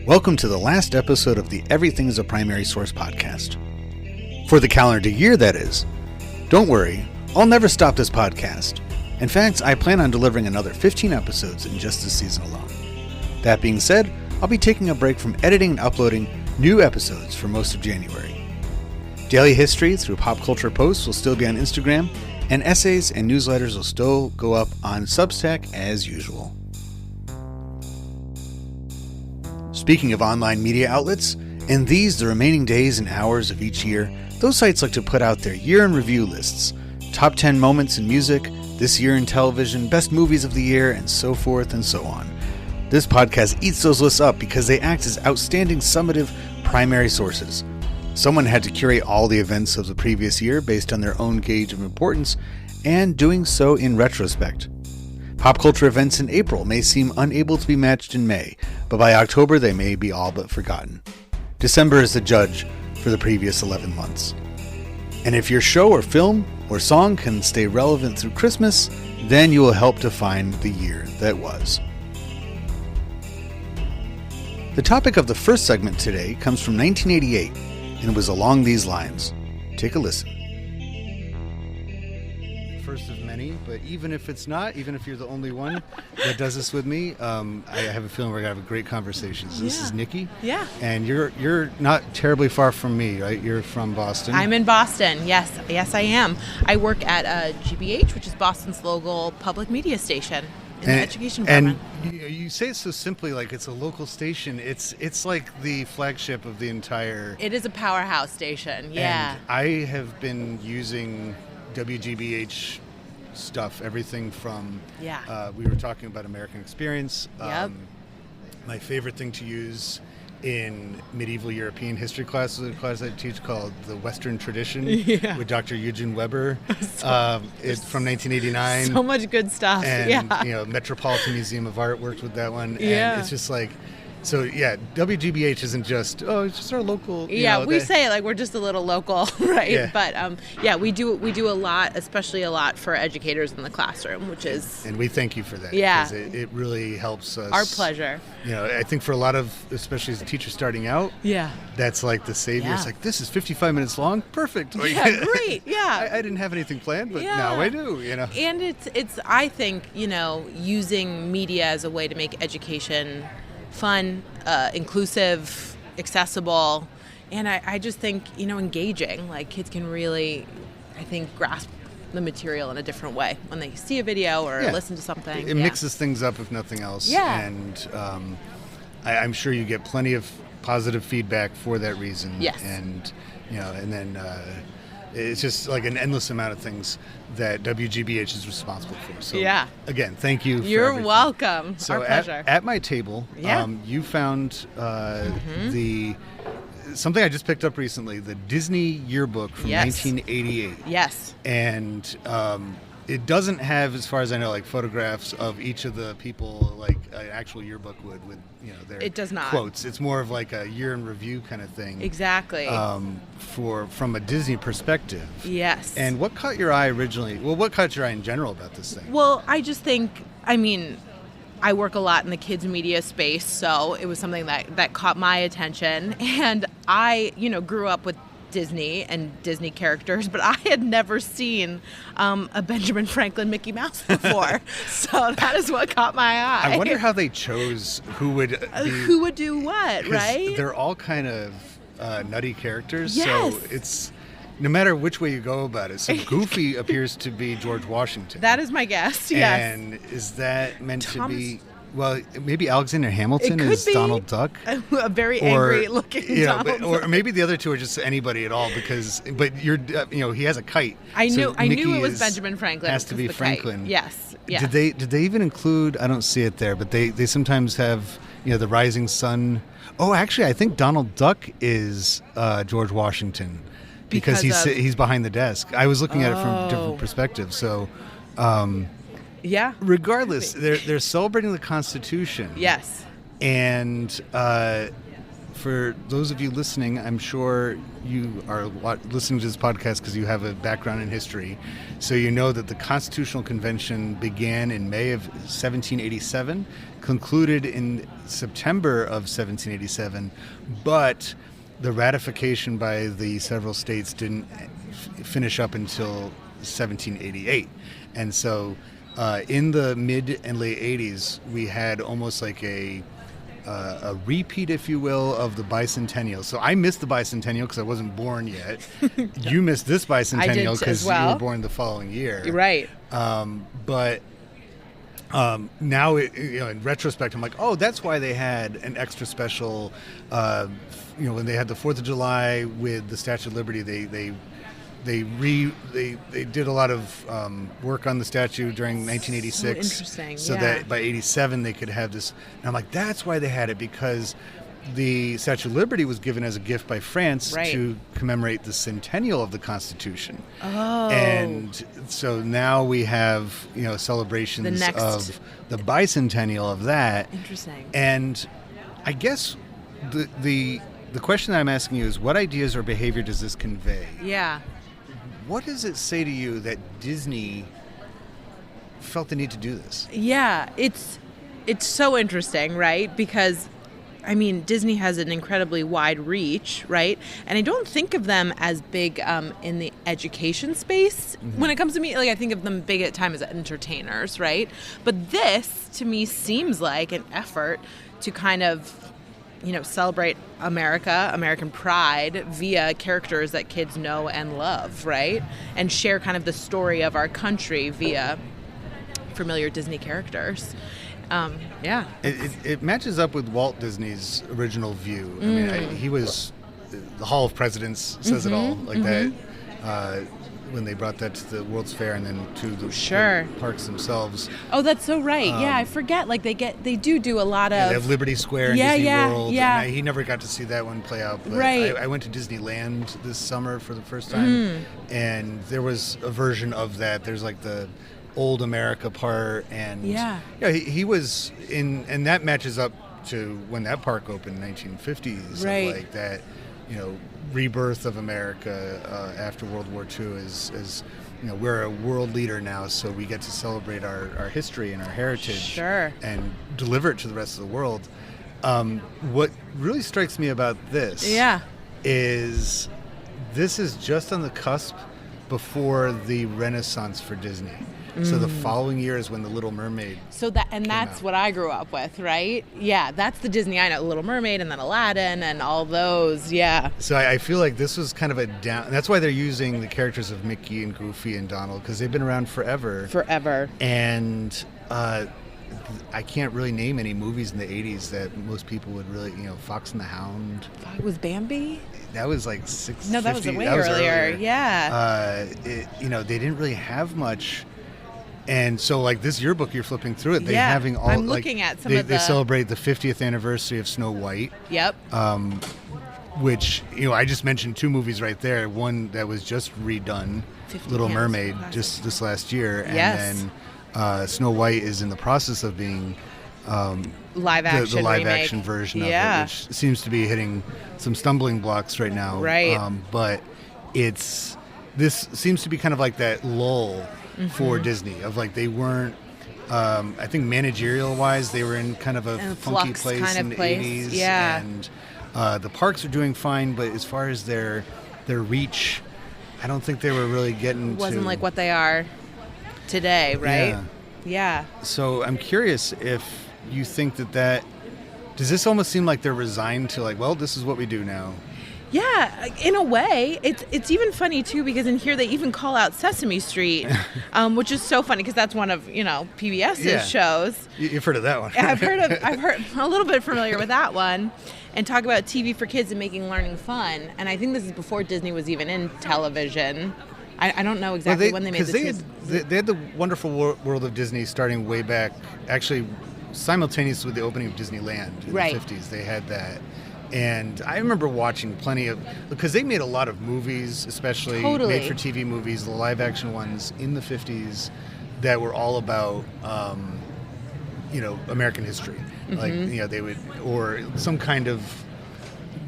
Welcome to the last episode of the Everything is a Primary Source podcast. For the calendar year, that is. Don't worry, I'll never stop this podcast. In fact, I plan on delivering another 15 episodes in just this season alone. That being said, I'll be taking a break from editing and uploading new episodes for most of January. Daily history through pop culture posts will still be on Instagram, and essays and newsletters will still go up on Substack as usual. Speaking of online media outlets, in these, the remaining days and hours of each year, those sites like to put out their year-in-review lists, top 10 moments in music, this year in television, best movies of the year, and so forth and so on. This podcast eats those lists up because they act as outstanding summative primary sources. Someone had to curate all the events of the previous year based on their own gauge of importance, and doing so in retrospect. Pop culture events in April may seem unable to be matched in May, but by October they may be all but forgotten. December is the judge for the previous 11 months. And if your show or film or song can stay relevant through Christmas, then you will help define the year that was. The topic of the first segment today comes from 1988, and was along these lines. Take a listen. First of many, but even if it's not, even if you're the only one that does this with me, I have a feeling we're going to have a great conversation. So this is Nicki. Yeah. And you're not terribly far from me, right? You're from Boston. I'm in Boston. Yes, I am. I work at GBH, which is Boston's local public media station in the education department. And you say it so simply, like it's a local station. It's like the flagship of the entire... It is a powerhouse station, yeah. And I have been using WGBH stuff, everything from... Yeah. We were talking about American Experience. Yep. My favorite thing to use in medieval European history class is a class I teach called The Western Tradition with Dr. Eugene Weber. It's from 1989. So much good stuff. And, Metropolitan Museum of Art worked with that one. Yeah. And it's just like... So, WGBH isn't just, it's just our local... We say it like we're just a little local, right? Yeah. But, we do a lot, especially a lot for educators in the classroom, which is... And we thank you for that. Yeah. Because it really helps us. Our pleasure. I think for a lot of, especially as a teacher starting out, that's like the savior. Yeah. It's like, this is 55 minutes long? Perfect. Yeah, great, yeah. I didn't have anything planned, but now I do, And it's I think, using media as a way to make education fun, inclusive, accessible, and I just think, engaging. Like, kids can really, I think, grasp the material in a different way when they see a video or listen to something. It mixes things up, if nothing else. Yeah. And I'm sure you get plenty of positive feedback for that reason. Yes. And, and then it's just like an endless amount of things that WGBH is responsible for. So, again, thank you for You're everything. Welcome. So our pleasure. At my table, you found something I just picked up recently, the Disney Yearbook from 1988. Yes. And it doesn't have, as far as I know, like photographs of each of the people like an actual yearbook would with their it does not. quotes. It's more of like a year in review kind of thing. Exactly. From a Disney perspective. Yes. And what caught your eye originally? Well, what caught your eye in general about this thing? Well, I just think, I work a lot in the kids media space, so it was something that caught my attention. And I, grew up with Disney and Disney characters, but I had never seen a Benjamin Franklin Mickey Mouse before. So that is what caught my eye. I wonder how they chose who would do what, right? They're all kind of nutty characters. Yes. So it's no matter which way you go about it. So Goofy appears to be George Washington. That is my guess, yes. And is that meant to be... Well, maybe Alexander Hamilton is Donald Duck. A very angry-looking Donald Duck. Or maybe the other two are just anybody at all, but he has a kite. I knew it was Benjamin Franklin. Has to be Franklin. Kite. Yes. Did they even include? I don't see it there, but they sometimes have the rising sun. Oh, actually, I think Donald Duck is George Washington because he's behind the desk. I was looking at it from different perspectives, so. Regardless, they're celebrating the Constitution. Yes. And for those of you listening, I'm sure you are listening to this podcast because you have a background in history. So you know that the Constitutional Convention began in May of 1787, concluded in September of 1787, but the ratification by the several states didn't finish up until 1788. And so in the mid and late 80s, we had almost like a repeat, if you will, of the Bicentennial. So I missed the Bicentennial because I wasn't born yet. You missed this Bicentennial because you were born the following year. Right. But now, in retrospect, I'm like, oh, that's why they had an extra special. When they had the 4th of July with the Statue of Liberty, they did a lot of work on the statue during 1986. So interesting. So that by 87 they could have this. And I'm like, that's why they had it, because the Statue of Liberty was given as a gift by France to commemorate the centennial of the Constitution. Oh. And so now we have, celebrations of the bicentennial of that. Interesting. And I guess the question that I'm asking you is, what ideas or behavior does this convey? Yeah. What does it say to you that Disney felt the need to do this? Yeah, it's so interesting, right? Because Disney has an incredibly wide reach, right? And I don't think of them as big in the education space. Mm-hmm. When it comes to me, I think of them big at time as entertainers, right? But this, to me, seems like an effort to kind of, celebrate American pride via characters that kids know and love, right? And share kind of the story of our country via familiar Disney characters. It matches up with Walt Disney's original view. He was, the Hall of Presidents says it all, that when they brought that to the World's Fair and then to the parks themselves. Oh, that's so right. I forget. They do a lot of. They have Liberty Square and Disney World. Yeah. And he never got to see that one play out. But I went to Disneyland this summer for the first time, and there was a version of that. There's the old America part, and he was in, and that matches up to when that park opened in the 1950s. Right. That, rebirth of America after World War II is we're a world leader now, so we get to celebrate our history and our heritage and deliver it to the rest of the world. What really strikes me about this is this is just on the cusp before the Renaissance for Disney. So the following year is when The Little Mermaid. That's what I grew up with, right? Yeah, that's the Disney I know. Little Mermaid and then Aladdin and all those. Yeah. So I feel like this was kind of a down. That's why they're using the characters of Mickey and Goofy and Donald, because they've been around forever. And I can't really name any movies in the 80s that most people would really, Fox and the Hound. Was Bambi? That was like 650. No, that was way earlier. Yeah. They didn't really have much. And so, this yearbook, you're flipping through it. They having all. I'm looking at some of the. They celebrate the 50th anniversary of Snow White. Yep. Which I just mentioned 2 movies right there. One that was just redone, Little Mermaid, just this last year, and then Snow White is in the process of being live action the live remake. Action version of it, which seems to be hitting some stumbling blocks right now. Right. But this seems to be kind of like that lull. For Disney, of they weren't, I think managerial wise, they were in kind of a funky place in the 80s. Yeah. And the parks are doing fine, but as far as their reach, I don't think they were really getting It wasn't like what they are today, right? Yeah. So I'm curious if you think that does this almost seem like they're resigned to this is what we do now? Yeah, in a way. It's even funny, too, because in here they even call out Sesame Street, which is so funny because that's one of, PBS's shows. You've heard of that one. I've heard a little bit familiar with that one. And talk about TV for kids and making learning fun. And I think this is before Disney was even in television. I don't know exactly when they made this. They had the Wonderful World of Disney starting way back, actually simultaneous with the opening of Disneyland in the 50s. They had that. And I remember watching plenty of, because they made a lot of movies, especially made-for-TV movies, the live-action ones in the 50s that were all about, American history. They would, or some kind of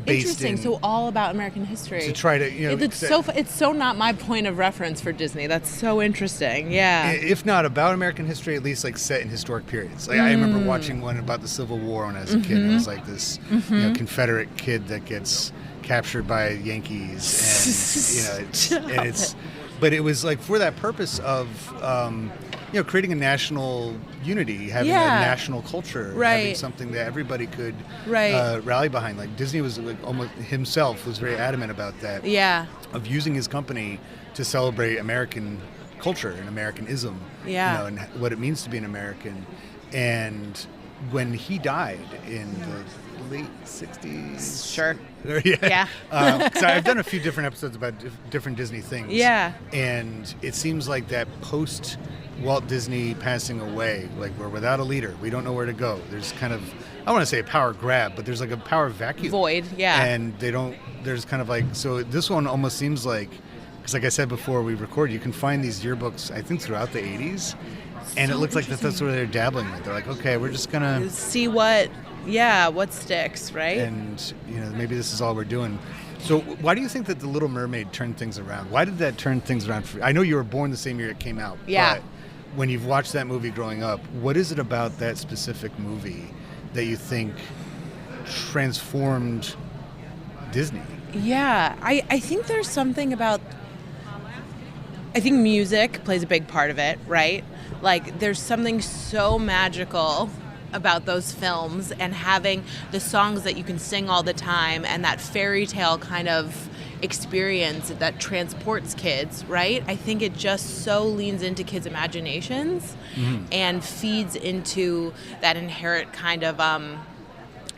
based Interesting. in So all about American history. to try to It's so not my point of reference for Disney. That's so interesting. Yeah. if not about American history, at least like set in historic periods. Like I remember watching one about the Civil War when I was a kid. It was like this Confederate kid that gets captured by Yankees, and but it was like for that purpose of creating a national unity, having a national culture, having something that everybody could rally behind. Like Disney was like almost himself was very adamant about that. Yeah. Of using his company to celebrate American culture and Americanism. Yeah. And what it means to be an American. And when he died in the late 60s. Sure. Yeah. So I've done a few different episodes about different Disney things. Yeah. And it seems like that post Walt Disney passing away, like we're without a leader. We don't know where to go. There's kind of, I want to say a power grab, but there's like a power vacuum. Void, yeah. And there's kind of like, so this one almost seems like, because like I said before we recorded, you can find these yearbooks, I think throughout the 80s. And it looks like that's where they're dabbling with. They're like, okay, we're just going to see what sticks, right? And, maybe this is all we're doing. So why do you think that The Little Mermaid turned things around? Why did that turn things around for you? I know you were born the same year it came out. Yeah. But when you've watched that movie growing up, what is it about that specific movie that you think transformed Disney? Yeah, I think there's something about, I think music plays a big part of it, right? Like there's something so magical about those films and having the songs that you can sing all the time and that fairy tale kind of experience that transports kids, right? I think it just so leans into kids' imaginations and feeds into that inherent kind of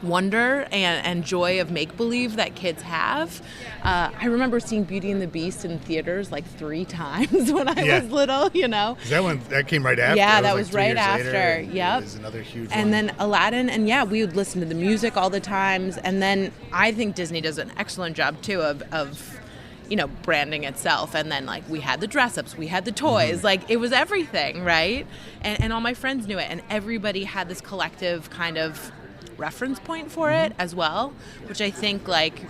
wonder and joy of make-believe that kids have. I remember seeing Beauty and the Beast in theaters like 3 times when I was little, That came right after? Yeah, that was right after. Yep. It was another huge and one. then Aladdin, and we would listen to the music all the times. And then I think Disney does an excellent job too of branding itself. And then like we had the dress-ups, we had the toys, like it was everything, right? And all my friends knew it, and everybody had this collective kind of reference point for it as well, which I think like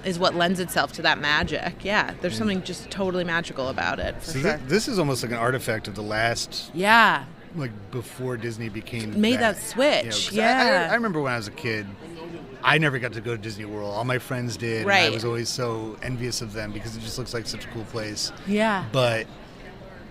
is what lends itself to that magic. Yeah, there's something just totally magical about it. For sure. This is almost like an artifact of the last. Yeah. Like before Disney became made that switch. I remember when I was a kid, I never got to go to Disney World. All my friends did. Right. And I was always so envious of them because it just looks like such a cool place. Yeah. But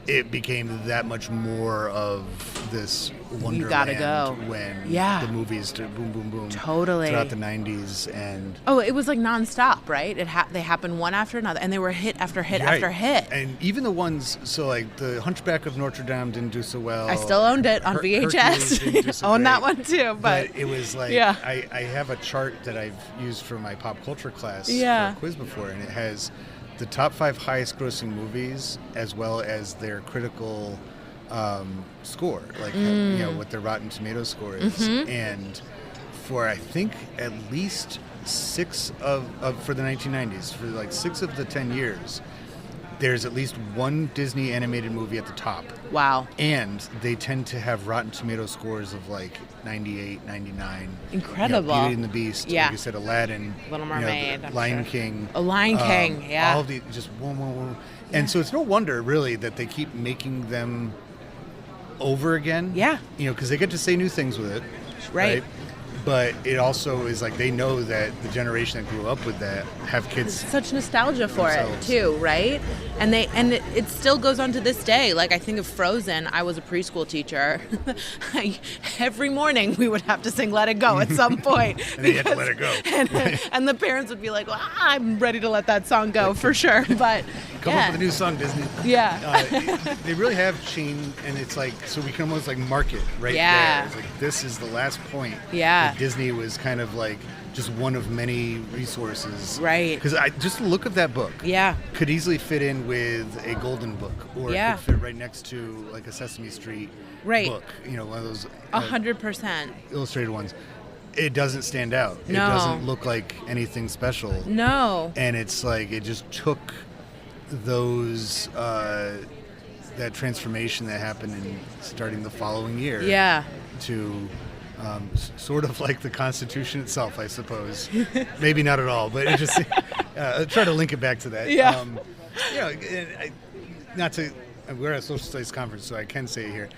it became that much more of this wonderland. You gotta go. When the movies did boom, boom, boom. Totally. Throughout the 90s. And it was like nonstop, right? They happened one after another, and they were hit after hit after hit. And even the ones, so like the Hunchback of Notre Dame didn't do so well. I still owned it on VHS. Owned that one too. But it was like, I have a chart that I've used for my pop culture class for a quiz before, and it has the top 5 highest grossing movies as well as their critical score, like what their Rotten Tomatoes score is. And for I think at least 6 for the 1990s, for like 6 of the 10 years, there's at least one Disney animated movie at the top. Wow. And they tend to have Rotten Tomato scores of like 98, 99. Incredible. Beauty and the Beast, like you said, Aladdin, Little Mermaid, Lion King. Lion King, yeah. All of these, just one. And so it's no wonder, really, that they keep making them over again. Yeah. Because they get to say new things with it. Right. But it also is like they know that the generation that grew up with that have kids. Such nostalgia for it too, right? And it still goes on to this day. Like I think of Frozen. I was a preschool teacher. Every morning we would have to sing "Let It Go" at some point. And they had to let it go. and the parents would be like, "Well, I'm ready to let that song go for sure." But come up with a new song, Disney. Yeah. They really have changed, and it's like so we can almost like mark it right there. It's like this is the last point. Yeah. Disney was kind of like just one of many resources. Right. Because just look at that book. Yeah. Could easily fit in with a Golden Book, or it could fit right next to like a Sesame Street book. One of those 100% illustrated ones. It doesn't stand out. No. It doesn't look like anything special. No. And it's like it just took those that transformation that happened in starting the following year. Yeah. To Sort of like the Constitution itself, I suppose. Maybe not at all, but it just try to link it back to that. Yeah. We're at a social studies conference, so I can say it here.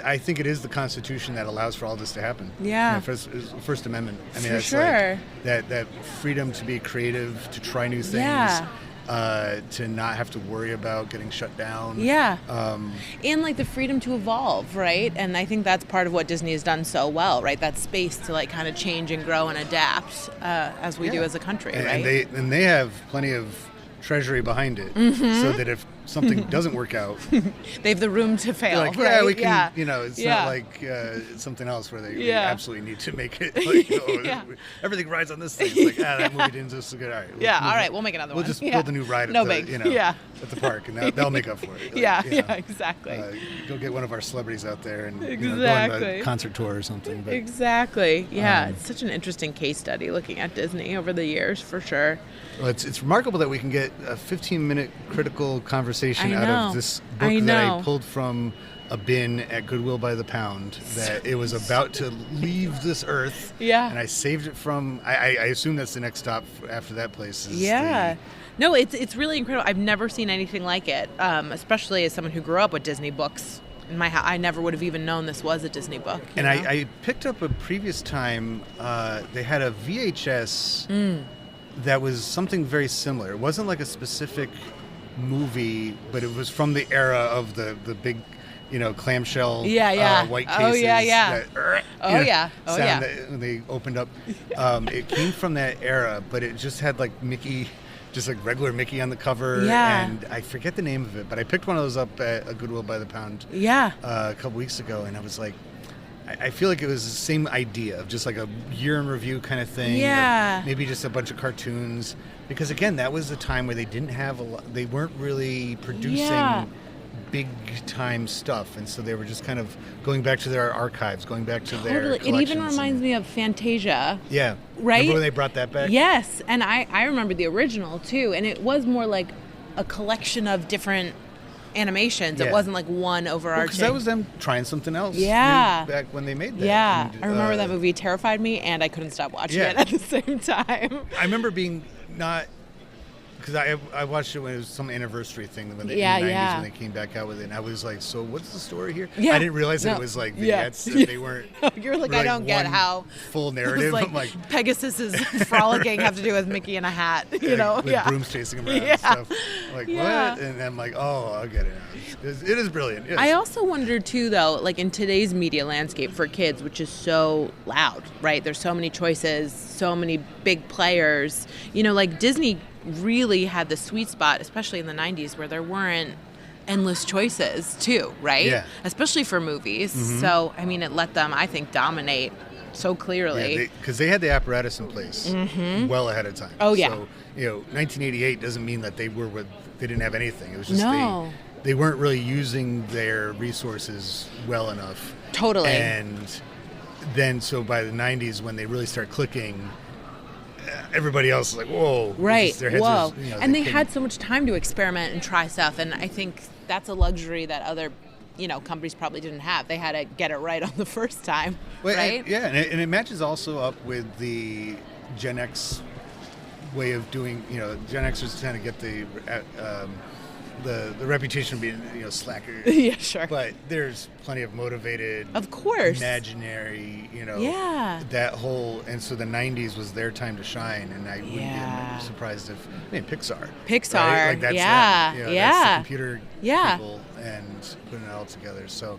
I think it is the Constitution that allows for all this to happen. Yeah. First Amendment. I mean, for that's sure. Like that freedom to be creative, to try new things. Yeah. To not have to worry about getting shut down. Yeah. And like the freedom to evolve, right? And I think that's part of what Disney has done so well, right? That space to like kind of change and grow and adapt as we do as a country, right? And they have plenty of treasury behind it, so that if something doesn't work out, they have the room to fail. Like, right? We can. It's not like something else where they absolutely need to make it. Like, everything rides on this thing. It's like, that movie didn't do so good. All right. All right. We'll make another one. We'll just build a new ride at the park, and they'll make up for it. Like, exactly. Go get one of our celebrities out there and exactly. go on a concert tour or something. But, exactly. Yeah. It's such an interesting case study looking at Disney over the years, for sure. Well, it's remarkable that we can get a 15-minute critical conversation out of this book that I pulled from a bin at Goodwill by the pound, that it was about to leave this earth. Yeah. And I saved it from, I assume that's the next stop after that place. No, it's really incredible. I've never seen anything like it, especially as someone who grew up with Disney books. In my house, I never would have even known this was a Disney book. And I picked up a previous time, they had a VHS that was something very similar. It wasn't like a specific movie, but it was from the era of the big, clamshell white cases. Sound that when they opened up. It came from that era, but it just had like Mickey, just like regular Mickey on the cover. Yeah. And I forget the name of it, but I picked one of those up at a Goodwill by the pound a couple weeks ago, and I was like, I feel like it was the same idea of just like a year in review kind of thing. Yeah. Maybe just a bunch of cartoons. Because again, that was the time where they didn't have they weren't really producing big time stuff. And so they were just kind of going back to their archives, going back to their collections. It even reminds me of Fantasia. Yeah. Right? Remember when they brought that back? Yes. And I remember the original too. And it was more like a collection of different animations. It wasn't like one overarching. Because that was them trying something else. Yeah. Back when they made that. Yeah. And, I remember that movie terrified me, and I couldn't stop watching it at the same time. I remember being not... Because I watched it when it was some anniversary thing when they, in the 90s when they came back out with it, and I was like, so what's the story here? Yeah. I didn't realize that it was like vignettes, that they weren't... You're like, really I don't get how... full narrative. Like, I'm like... Pegasus's frolicking have to do with Mickey in a hat, with brooms chasing him around and stuff. Like, what? And I'm like, oh, I'll get it now. It is brilliant. Yes. I also wonder, too, though, like in today's media landscape for kids, which is so loud, right? There's so many choices, so many big players. Like Disney really had the sweet spot, especially in the 90s, where there weren't endless choices, too, right? Yeah. Especially for movies. Mm-hmm. So, I mean, it let them, I think, dominate so clearly. Because they had the apparatus in place well ahead of time. Oh, yeah. So, 1988 doesn't mean that they didn't have anything. It was just they weren't really using their resources well enough. Totally. And then, so by the 90s, when they really start clicking, everybody else is like, whoa. Right. Their heads whoa. Are, and they had so much time to experiment and try stuff. And I think that's a luxury that other companies probably didn't have. They had to get it right on the first time, right? And it matches also up with the Gen X way of doing, Gen Xers tend to get the reputation of being, slacker. Yeah, sure. But there's plenty of motivated, of course, imaginary, that whole, and so the 90s was their time to shine, and I wouldn't be surprised if, Pixar, right? Like that's them. That's the computer people and putting it all together. So,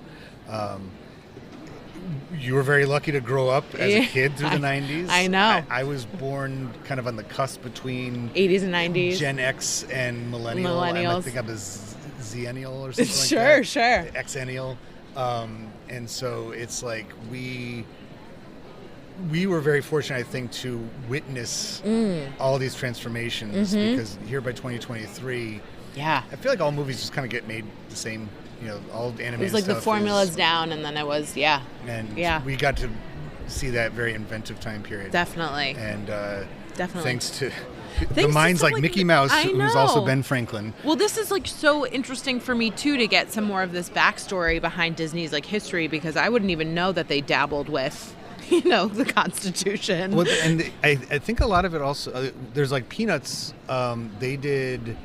you were very lucky to grow up as a kid through the 90s. I know. I was born kind of on the cusp between 80s and 90s. Gen X and Millennial. I think I'm a Zennial or something sure, like that. Sure. Xennial. And so it's like we were very fortunate, I think, to witness all these transformations because here by 2023, I feel like all movies just kind of get made the same. All animated stuff. It was like the formula's down, and then it was, And we got to see that very inventive time period. Definitely. And definitely. Thanks to the minds like Mickey Mouse, who's also Ben Franklin. Well, this is like so interesting for me too to get some more of this backstory behind Disney's like history, because I wouldn't even know that they dabbled with the Constitution. Well, and I think a lot of it also, there's like Peanuts, they did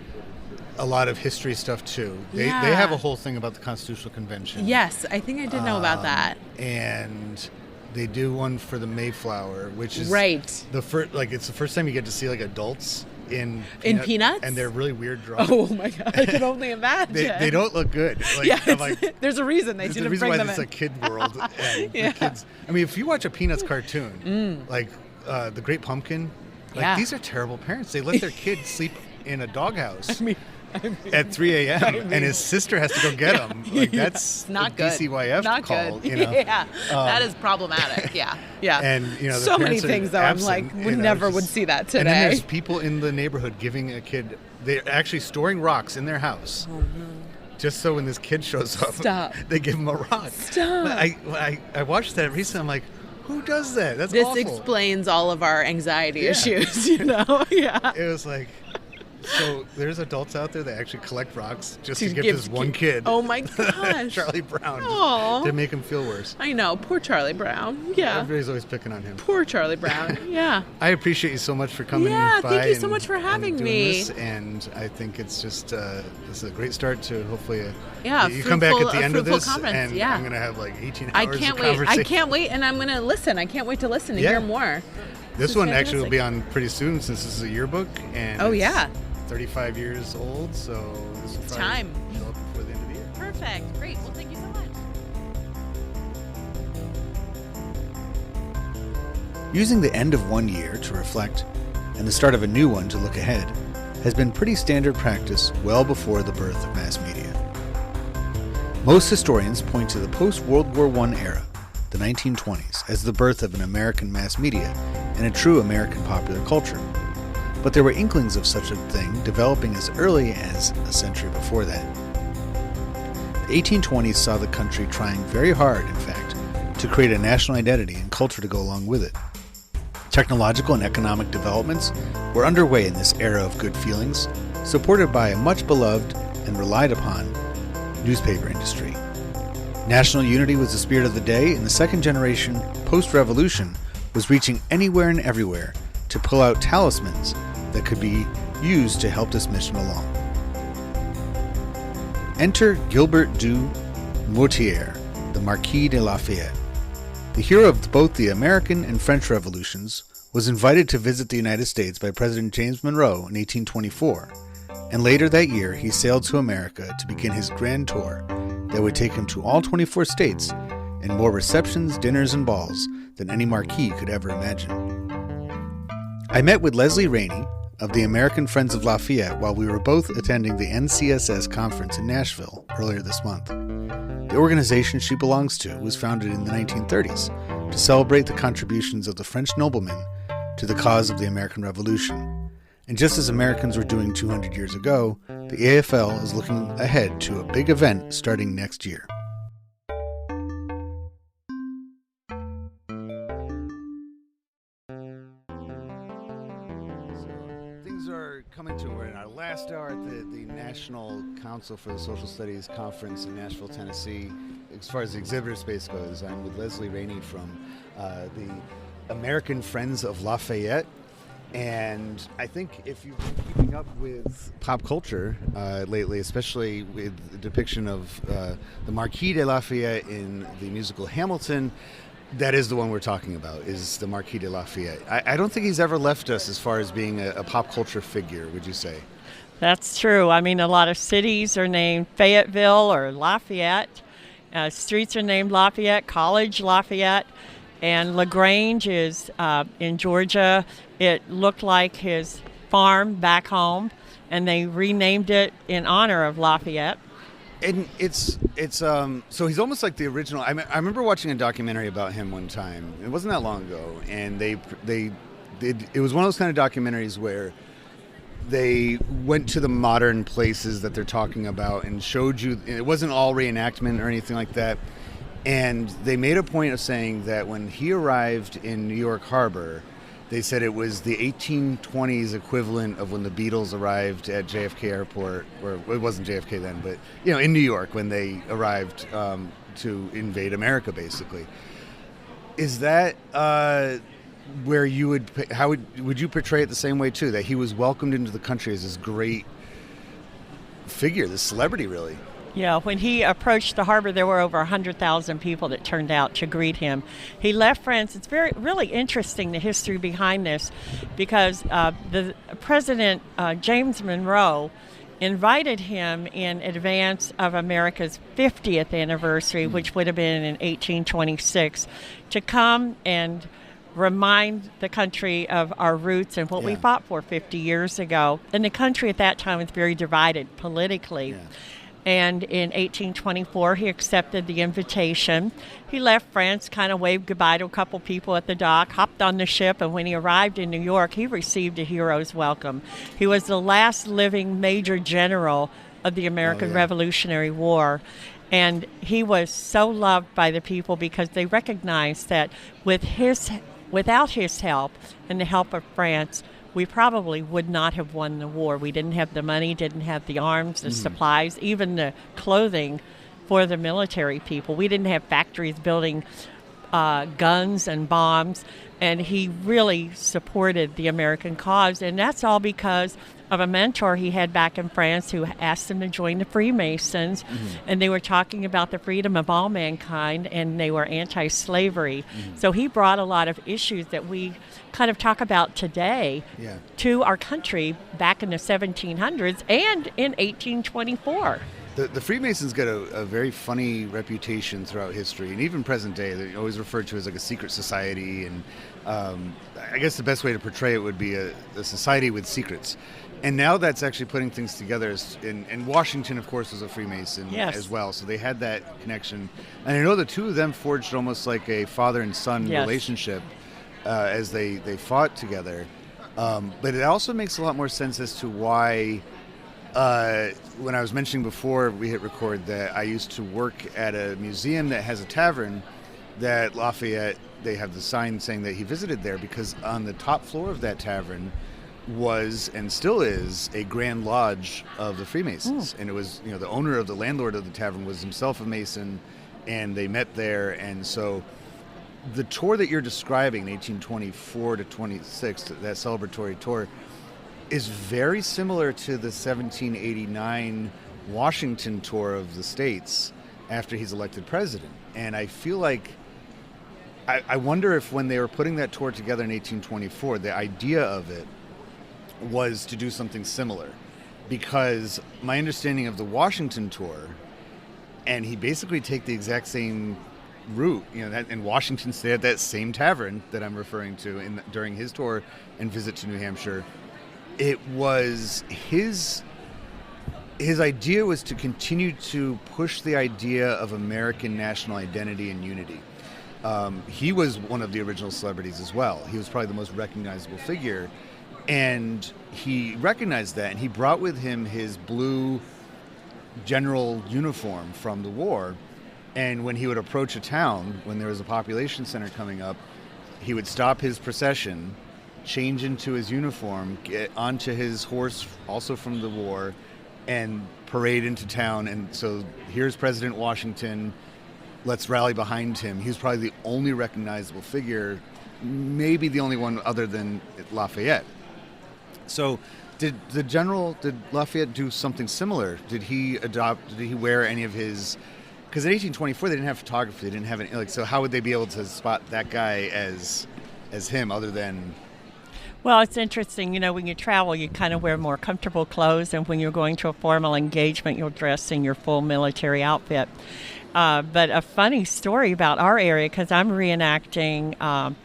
a lot of history stuff too. They have a whole thing about the Constitutional Convention. Yes, I think I did know about that. And they do one for the Mayflower, which is the first, like, it's the first time you get to see like adults in Peanuts, and they're really weird drawings. Oh my god, I can only imagine. They don't look good. Like, yeah, there's a reason they didn't bring them in. There's a reason why it's a kid world. And the kids. I mean, if you watch a Peanuts cartoon, like The Great Pumpkin, like these are terrible parents. They let their kids sleep in a doghouse. At 3 a.m. and his sister has to go get him. Like, that's not good. DCYF not call. Good. Yeah, that is problematic. Yeah. And the so many things though. Absent, I'm like, we never would see that today. And then there's people in the neighborhood giving a kid. They're actually storing rocks in their house. Oh no. Just so when this kid shows up, they give him a rock. Stop. I watched that recently. I'm like, who does that? That's this awful. explains all of our anxiety issues. Yeah. It was like. So there's adults out there that actually collect rocks just to give this one kid. Oh my gosh. Charlie Brown. Aww. To make him feel worse. I know. Poor Charlie Brown. Yeah. Everybody's always picking on him. Poor Charlie Brown. Yeah. I appreciate you so much for coming by. Yeah, thank you so much for having me. This, and I think it's just this is a great start to hopefully you fruitful, come back at the end of this conference. and I'm going to have like 18 hours of conversation. I can't wait, and I'm going to listen. I can't wait to listen and hear more. This one actually will be on pretty soon since this is a yearbook. And 35 years old, so this will probably show up before the end of the year. Perfect. Great. Well, thank you so much. Using the end of one year to reflect and the start of a new one to look ahead has been pretty standard practice well before the birth of mass media. Most historians point to the post-World War I era, the 1920s, as the birth of an American mass media and a true American popular culture. But there were inklings of such a thing developing as early as a century before that. The 1820s saw the country trying very hard, in fact, to create a national identity and culture to go along with it. Technological and economic developments were underway in this era of good feelings, supported by a much beloved and relied upon newspaper industry. National unity was the spirit of the day, and the second generation, post-revolution, was reaching anywhere and everywhere to pull out talismans that could be used to help this mission along. Enter Gilbert du Motier, the Marquis de Lafayette. The hero of both the American and French revolutions was invited to visit the United States by President James Monroe in 1824, and later that year he sailed to America to begin his grand tour that would take him to all 24 states and more receptions, dinners, and balls than any marquis could ever imagine. I met with Leslie Rainey of the American Friends of Lafayette while we were both attending the NCSS conference in Nashville earlier this month. The organization she belongs to was founded in the 1930s to celebrate the contributions of the French noblemen to the cause of the American Revolution. And just as Americans were doing 200 years ago, the AFL is looking ahead to a big event starting next year. Coming to, we're in our last hour at the National Council for the Social Studies Conference in Nashville, Tennessee. As far as the exhibitor space goes, I'm with Leslie Rainey from the American Friends of Lafayette. And I think if you've been keeping up with pop culture lately, especially with the depiction of the Marquis de Lafayette in the musical Hamilton, that is the one we're talking about, is the Marquis de Lafayette. I don't think he's ever left us as far as being a pop culture figure, would you say? That's true. I mean, a lot of cities are named Fayetteville or Lafayette. Streets are named Lafayette, College Lafayette, and LaGrange is in Georgia. It looked like his farm back home, and they renamed it in honor of Lafayette. And it's so he's almost like the original. I remember watching a documentary about him one time. It wasn't that long ago, and they did. It was one of those kind of documentaries where they went to the modern places that they're talking about and showed you. It wasn't all reenactment or anything like that. And they made a point of saying that when he arrived in New York Harbor, they said it was the 1820s equivalent of when the Beatles arrived at JFK Airport, or it wasn't JFK then, but in New York when they arrived to invade America, basically. Is that where you would, how would you portray it the same way too? That he was welcomed into the country as this great figure, this celebrity, really. Yeah, when he approached the harbor, there were over 100,000 people that turned out to greet him. He left France. It's really interesting, the history behind this, because the President James Monroe invited him in advance of America's 50th anniversary, which would have been in 1826, to come and remind the country of our roots and what we fought for 50 years ago. And the country at that time was very divided politically. Yeah. And in 1824, he accepted the invitation. He left France, kind of waved goodbye to a couple people at the dock, hopped on the ship, and when he arrived in New York, he received a hero's welcome. He was the last living major general of the American Revolutionary War. And he was so loved by the people because they recognized that without his help and the help of France, we probably would not have won the war. We didn't have the money, didn't have the arms, the supplies, even the clothing for the military people. We didn't have factories building guns and bombs, and he really supported the American cause. And that's all because of a mentor he had back in France who asked him to join the Freemasons, and they were talking about the freedom of all mankind, and they were anti-slavery. So he brought a lot of issues that we kind of talk about today to our country back in the 1700s and in 1824. The Freemasons get a very funny reputation throughout history, and even present day. They're always referred to as like a secret society, and I guess the best way to portray it would be a society with secrets. And now that's actually putting things together. And Washington, of course, was a Freemason as well, so they had that connection. And I know the two of them forged almost like a father and son relationship as they fought together. But it also makes a lot more sense as to why... when I was mentioning before we hit record that I used to work at a museum that has a tavern that Lafayette, they have the sign saying that he visited there, because on the top floor of that tavern was and still is a Grand Lodge of the Freemasons. And it was, the owner of the landlord of the tavern was himself a Mason, and they met there. And so the tour that you're describing, 1824 to 26, that celebratory tour, is very similar to the 1789 Washington tour of the states after he's elected president. And I feel like, I wonder if when they were putting that tour together in 1824, the idea of it was to do something similar. Because my understanding of the Washington tour, and he basically take the exact same route, that in Washington stayed at that same tavern that I'm referring to during his tour and visit to New Hampshire. It was his idea was to continue to push the idea of American national identity and unity. He was one of the original celebrities as well. He was probably the most recognizable figure, and he recognized that, and he brought with him his blue general uniform from the war. And when he would approach a town, when there was a population center coming up, he would stop his procession, change into his uniform, get onto his horse, also from the war, and parade into town. And so here's President Washington, let's rally behind him. He was probably the only recognizable figure, maybe the only one other than Lafayette. So did Lafayette do something similar? Did he wear any of his... Because in 1824 they didn't have photography, they didn't have any, so how would they be able to spot that guy as him other than... Well, it's interesting, when you travel, you kind of wear more comfortable clothes, and when you're going to a formal engagement, you'll dress in your full military outfit. But a funny story about our area, because I'm reenacting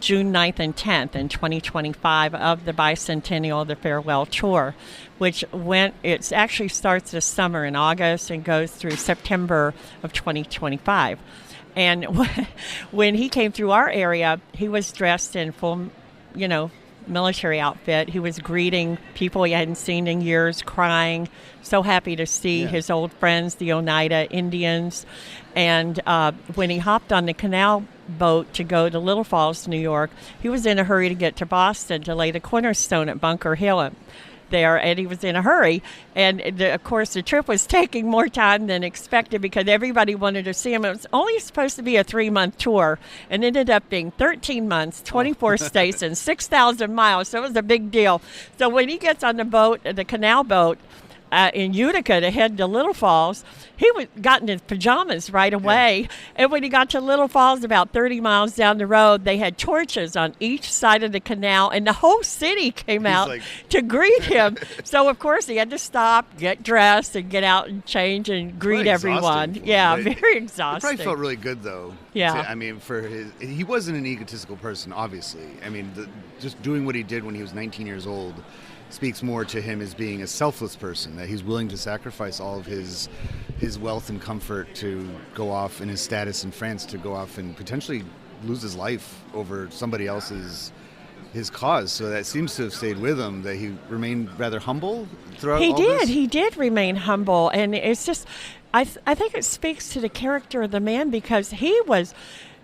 June 9th and 10th in 2025 of the Bicentennial, the farewell tour, which it actually starts this summer in August and goes through September of 2025. And when he came through our area, he was dressed in full, military outfit. He was greeting people he hadn't seen in years, crying, so happy to see his old friends, the Oneida Indians. And when he hopped on the canal boat to go to Little Falls, New York, he was in a hurry to get to Boston to lay the cornerstone at Bunker Hill. there, and he was in a hurry. And of course, the trip was taking more time than expected because everybody wanted to see him. It was only supposed to be a 3-month tour and ended up being 13 months, 24 states, and 6,000 miles. So it was a big deal. So when he gets on the boat, the canal boat, in Utica to head to Little Falls, he got in his pajamas right away. Yeah. And when he got to Little Falls, about 30 miles down the road, they had torches on each side of the canal, and the whole city came out to greet him. So, of course, he had to stop, get dressed, and get out and change and greet everyone. Yeah, very exhausting. It probably felt really good, though. Yeah. I mean, he wasn't an egotistical person, obviously. I mean, just doing what he did when he was 19 years old speaks more to him as being a selfless person, that he's willing to sacrifice all of his wealth and comfort to go off, in his status in France, to go off and potentially lose his life over somebody else's his cause. So that seems to have stayed with him, that he remained rather humble throughout all this. He did remain humble, and it's just, I think it speaks to the character of the man, because he was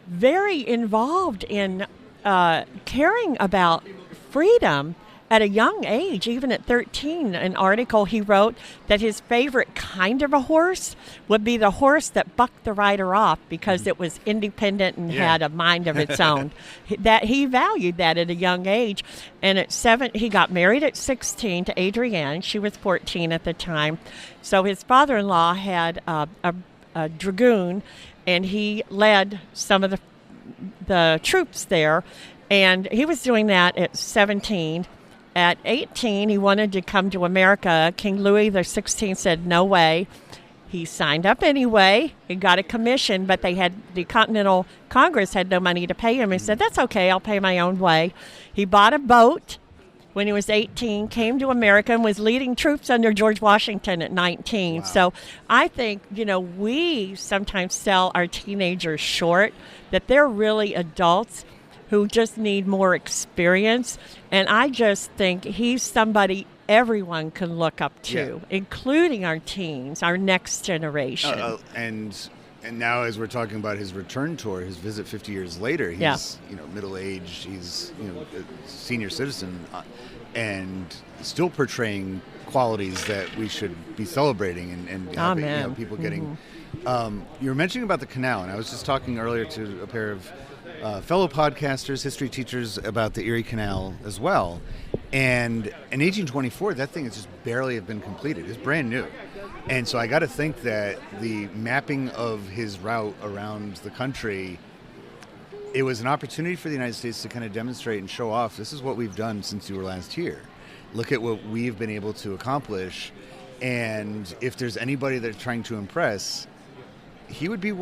very involved in caring about freedom at a young age. Even at 13, an article he wrote that his favorite kind of a horse would be the horse that bucked the rider off because it was independent and had a mind of its own. That he valued that at a young age. And at 7, he got married at 16 to Adrienne. She was 14 at the time. So his father-in-law had a dragoon, and he led some of the troops there. And he was doing that at 17. At 18, he wanted to come to America. King Louis XVI said, no way. He signed up anyway. He got a commission, but the Continental Congress had no money to pay him. He said, that's okay, I'll pay my own way. He bought a boat when he was 18, came to America, and was leading troops under George Washington at 19. Wow. So I think, we sometimes sell our teenagers short, that they're really adults who just need more experience. And I just think he's somebody everyone can look up to, including our teens, our next generation. And now, as we're talking about his return tour, his visit 50 years later, he's middle-aged, he's a senior citizen, and still portraying qualities that we should be celebrating and having, people getting. You were mentioning about the canal, and I was just talking earlier to a pair of fellow podcasters, history teachers, about the Erie Canal as well. And in 1824, that thing has just barely have been completed. It's brand new. And so I got to think that the mapping of his route around the country, it was an opportunity for the United States to kind of demonstrate and show off, this is what we've done since you were last here. Look at what we've been able to accomplish. And if there's anybody they're trying to impress, he would be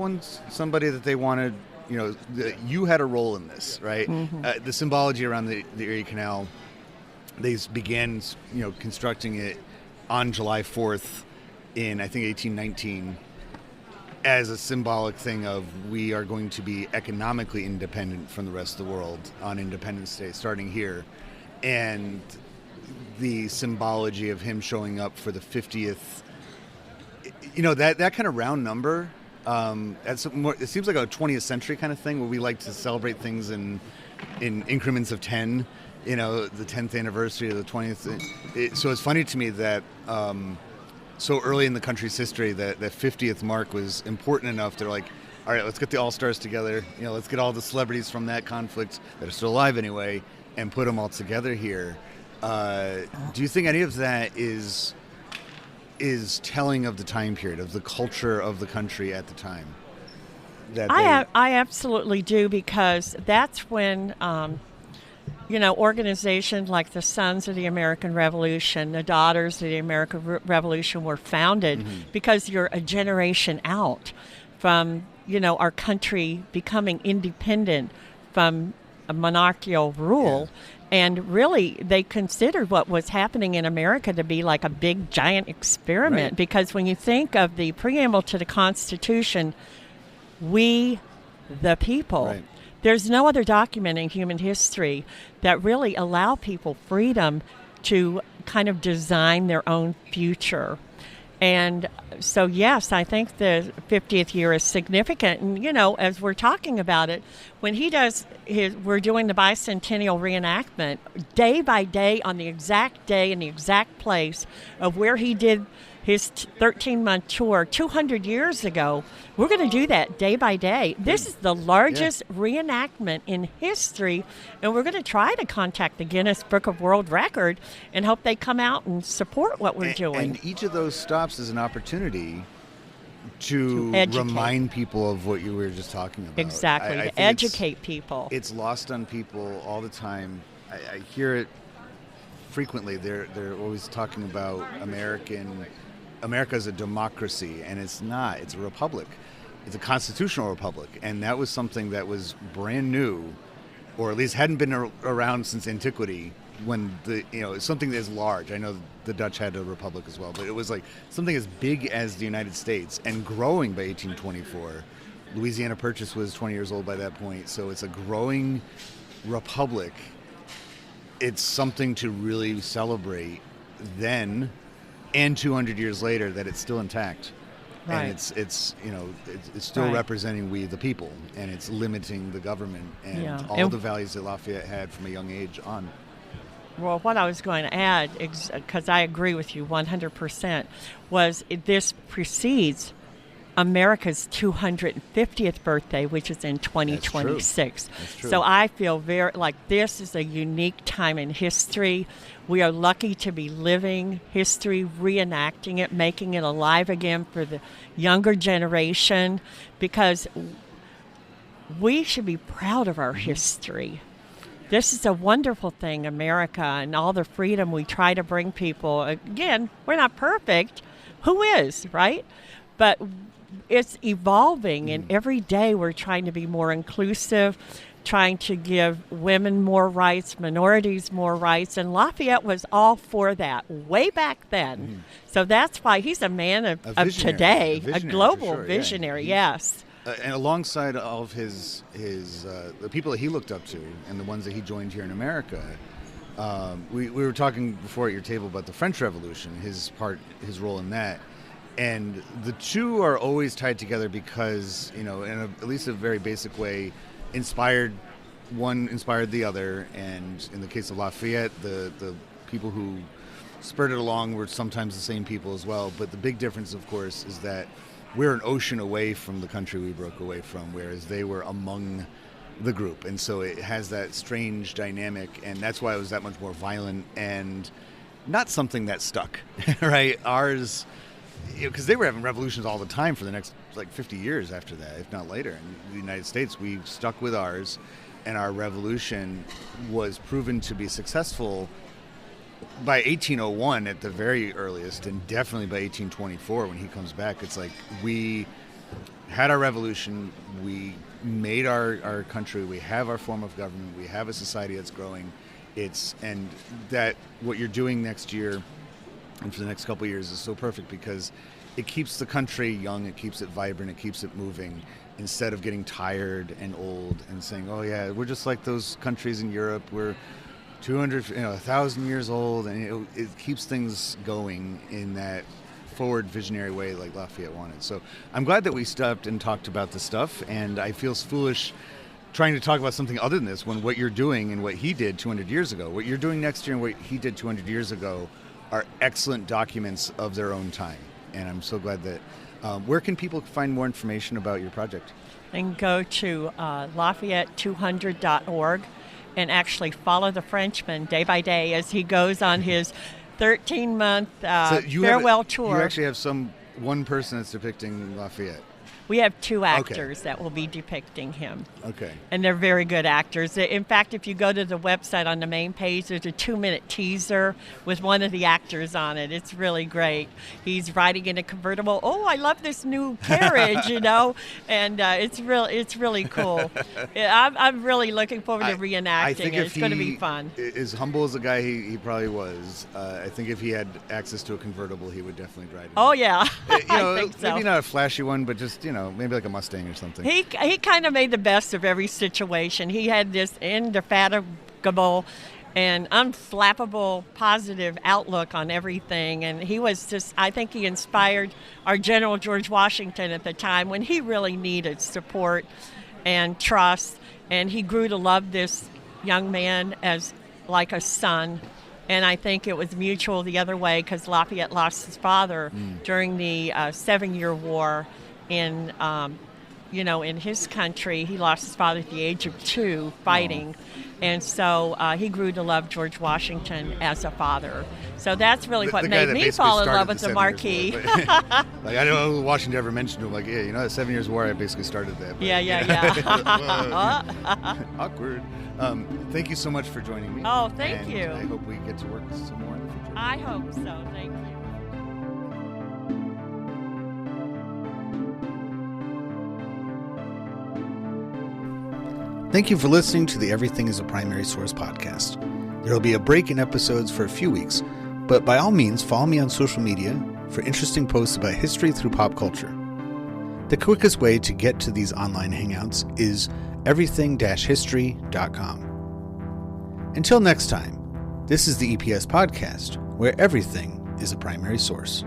somebody that they wanted. You had a role in this, right? Mm-hmm. The symbology around the Erie Canal, they began, constructing it on July 4th in, I think, 1819 as a symbolic thing of we are going to be economically independent from the rest of the world on Independence Day, starting here. And the symbology of him showing up for the 50th, that kind of round number. It seems like a 20th century kind of thing where we like to celebrate things in increments of 10, the 10th anniversary of the 20th. So it's funny to me that so early in the country's history that 50th mark was important enough. They're like, all right, let's get the all-stars together. Let's get all the celebrities from that conflict that are still alive anyway and put them all together here. Do you think any of that is telling of the time period, of the culture of the country at the time? I absolutely do, because that's when, organizations like the Sons of the American Revolution, the Daughters of the American Revolution were founded, because you're a generation out from, our country becoming independent from a monarchical rule. Yeah. And really, they considered what was happening in America to be like a big, giant experiment. Right. Because when you think of the preamble to the Constitution, we, the people, right. There's no other document in human history that really allow people freedom to kind of design their own future. And so, yes, I think the 50th year is significant. And, as we're talking about it, when he does we're doing the Bicentennial reenactment day by day on the exact day and the exact place of where he did his 13-month tour 200 years ago. We're going to do that day by day. This is the largest reenactment in history, and we're going to try to contact the Guinness Book of World Record and hope they come out and support what we're doing. And each of those stops is an opportunity to remind people of what you were just talking about. Exactly, to educate people. It's lost on people all the time. I hear it frequently. They're always talking about America is a democracy, and it's not. It's a republic. It's a constitutional republic, and that was something that was brand new, or at least hadn't been around since antiquity. When something that is large. I know the Dutch had a republic as well, but it was like something as big as the United States and growing by 1824. Louisiana Purchase was 20 years old by that point, so it's a growing republic. It's something to really celebrate then. And 200 years later, that it's still intact, right. And it's still right. representing we the people, and it's limiting the government and all the values that Lafayette had from a young age on. Well, what I was going to add, because I agree with you 100%, was this precedes America's 250th birthday, which is in 2026. That's true. So I feel very like this is a unique time in history. We are lucky to be living history, reenacting it, making it alive again for the younger generation, because we should be proud of our history. This is a wonderful thing, America, and all the freedom we try to bring people. Again, we're not perfect. Who is, right? But it's evolving, and every day we're trying to be more inclusive, trying to give women more rights, minorities more rights, and Lafayette was all for that way back then. So that's why he's a man of today, a global visionary, yes. And alongside all of his the people that he looked up to and the ones that he joined here in America, we were talking before at your table about the French Revolution, his role in that. And the two are always tied together because, in at least a very basic way, one inspired the other. And in the case of Lafayette, the people who spurred it along were sometimes the same people as well. But the big difference, of course, is that we're an ocean away from the country we broke away from, whereas they were among the group. And so it has that strange dynamic, and that's why it was that much more violent and not something that stuck, right? Ours, because they were having revolutions all the time for the next 50 years after that, if not later. In the United States, we stuck with ours, and our revolution was proven to be successful by 1801 at the very earliest, and definitely by 1824 when he comes back. It's like we had our revolution, we made our country, we have our form of government, we have a society that's growing. And that what you're doing next year and for the next couple of years is so perfect because it keeps the country young, it keeps it vibrant, it keeps it moving, instead of getting tired and old and saying, oh yeah, we're just like those countries in Europe, we're 1,000 years old, and it keeps things going in that forward visionary way like Lafayette wanted. So I'm glad that we stopped and talked about this stuff, and I feel foolish trying to talk about something other than this when what you're doing and what he did 200 years ago, what you're doing next year and what he did 200 years ago are excellent documents of their own time. And I'm so glad that, where can people find more information about your project? And go to Lafayette200.org and actually follow the Frenchman day by day as he goes on his 13-month farewell tour. You actually have one person that's depicting Lafayette. We have two actors that will be depicting him. Okay. And they're very good actors. In fact, if you go to the website on the main page, there's a 2-minute teaser with one of the actors on it. It's really great. He's riding in a convertible. Oh, I love this new carriage, and it's really cool. I'm really looking forward to reenacting it. It's going to be fun. As humble as a guy he probably was, I think if he had access to a convertible, he would definitely ride it. Oh, yeah. I think so. Maybe not a flashy one, but just, maybe like a Mustang or something. He kind of made the best of every situation. He had this indefatigable and unflappable positive outlook on everything. And he was just, I think he inspired our General George Washington at the time when he really needed support and trust. And he grew to love this young man as like a son. And I think it was mutual the other way, because Lafayette lost his father during the 7-Year War in in his country. He lost his father at the age of 2 fighting. And so he grew to love George Washington as a father. So that's really what made me fall in love with the Marquis. Like, I don't know if Washington ever mentioned him, like, yeah, the 7 Years War, I basically started that. But, Yeah. Awkward. Thank you so much for joining me. Oh, thank you. I hope we get to work some more in the future. I hope so. Thank you. Thank you for listening to the Everything is a Primary Source podcast. There will be a break in episodes for a few weeks, but by all means, follow me on social media for interesting posts about history through pop culture. The quickest way to get to these online hangouts is everything-history.com. Until next time, this is the EPS podcast, where everything is a primary source.